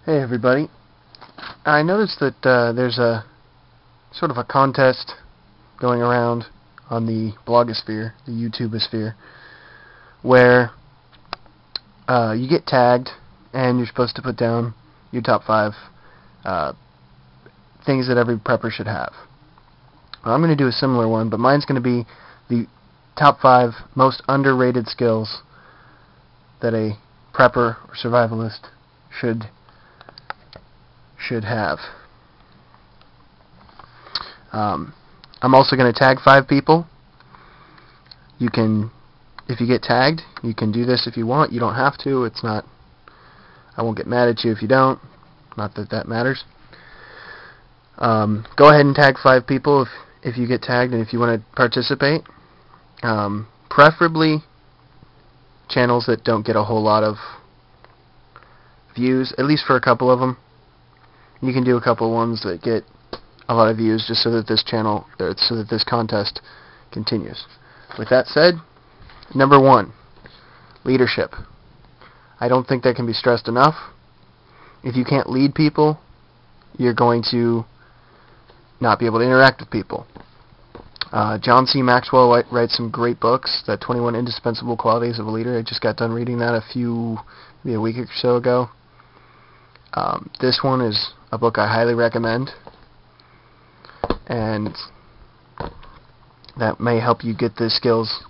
Hey everybody. I noticed that there's a sort of a contest going around on the blogosphere, the YouTubeosphere, where you get tagged and you're supposed to put down your top 5 things that every prepper should have. Well, I'm going to do a similar one, but mine's going to be the top 5 most underrated skills that a prepper or survivalist should have. I'm also going to tag 5 people. You can, if you get tagged, you can do this if you want. You don't have to. It's not, I won't get mad at you if you don't. Not that that matters. Go ahead and tag 5 people if you get tagged and if you want to participate. Preferably channels that don't get a whole lot of views, at least for a couple of them. You can do a couple ones that get a lot of views just so that this contest continues. With that said, number 1, leadership. I don't think that can be stressed enough. If you can't lead people, you're going to not be able to interact with people. John C. Maxwell writes some great books, the 21 Indispensable Qualities of a Leader. I just got done reading that maybe a week or so ago. This one is a book I highly recommend, and that may help you get the skills,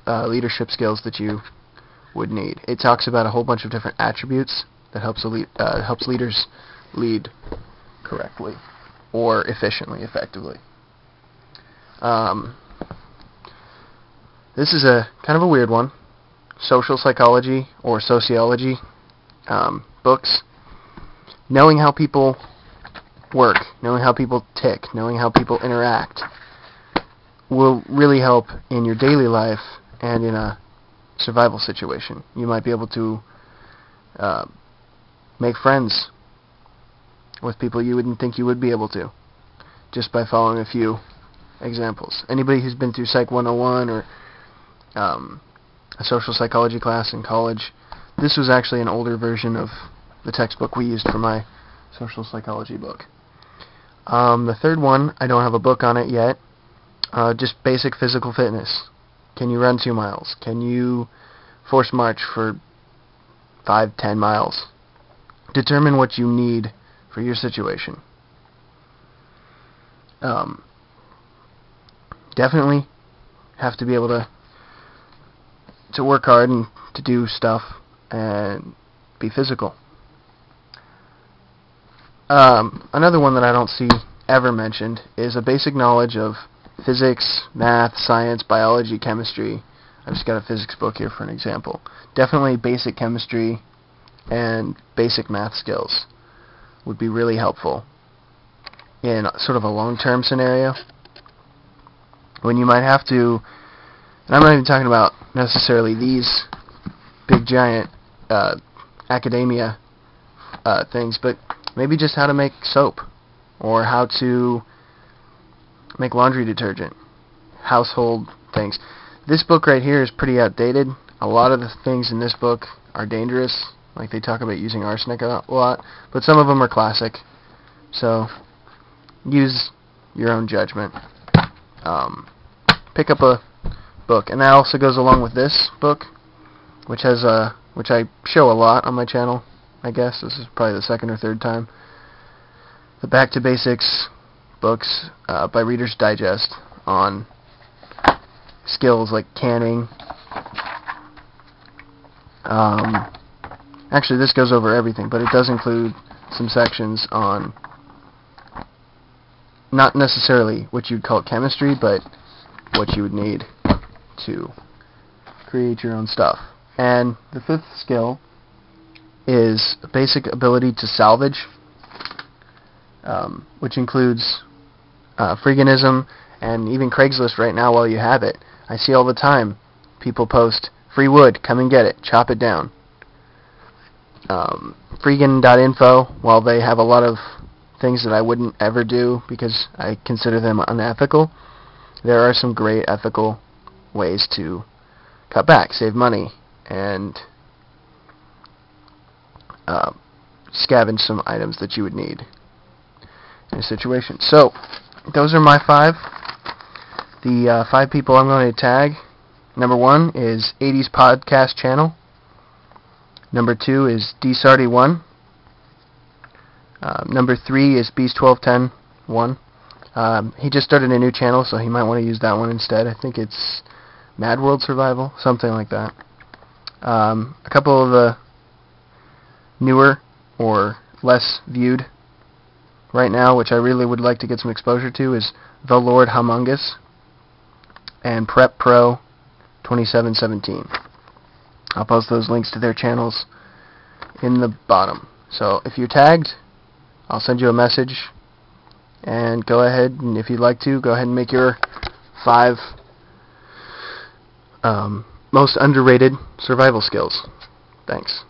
leadership skills that you would need. It talks about a whole bunch of different attributes that helps leaders lead correctly or efficiently, effectively. This is a kind of a weird one. Social psychology or sociology books. Knowing how people work, knowing how people tick, knowing how people interact will really help in your daily life and in a survival situation. You might be able to make friends with people you wouldn't think you would be able to just by following a few examples. Anybody who's been through Psych 101 or a social psychology class in college, this was actually an older version of the textbook we used for my social psychology book. The third one, I don't have a book on it yet. Just basic physical fitness. Can you run 2 miles? Can you force march for 5-10 miles? Determine what you need for your situation. Definitely have to be able to work hard and to do stuff and be physical. Another one that I don't see ever mentioned is a basic knowledge of physics, math, science, biology, chemistry. I've just got a physics book here for an example. Definitely basic chemistry and basic math skills would be really helpful in sort of a long-term scenario when you might have to, and I'm not even talking about necessarily these big giant academia things, but maybe just how to make soap or how to make laundry detergent, household things. This book right here is pretty outdated. A lot of the things in this book are dangerous, like they talk about using arsenic a lot, but some of them are classic, so use your own judgment. Pick up a book, and that also goes along with this book, which I show a lot on my channel. I guess this is probably the 2nd or 3rd time. The Back to Basics books by Reader's Digest on skills like canning. Actually, this goes over everything, but it does include some sections on not necessarily what you'd call chemistry, but what you would need to create your own stuff. And the 5th skill is a basic ability to salvage, which includes freeganism and even Craigslist right now while you have it. I see all the time people post, free wood, come and get it, chop it down. Freegan.info, while they have a lot of things that I wouldn't ever do because I consider them unethical, there are some great ethical ways to cut back, save money, and scavenge some items that you would need in a situation. So, those are my 5. The 5 people I'm going to tag: number 1 is 80s Podcast Channel. Number 2 is DSarty1. Number 3 is Beast1210-1. He just started a new channel, so he might want to use that one instead. I think it's Mad World Survival, something like that. A couple of the newer or less viewed right now, which I really would like to get some exposure to, is The Lord Humongous and Prep Pro 2717. I'll post those links to their channels in the bottom. So if you're tagged, I'll send you a message, and go ahead, and if you'd like to, go ahead and make your 5 most underrated survival skills. Thanks.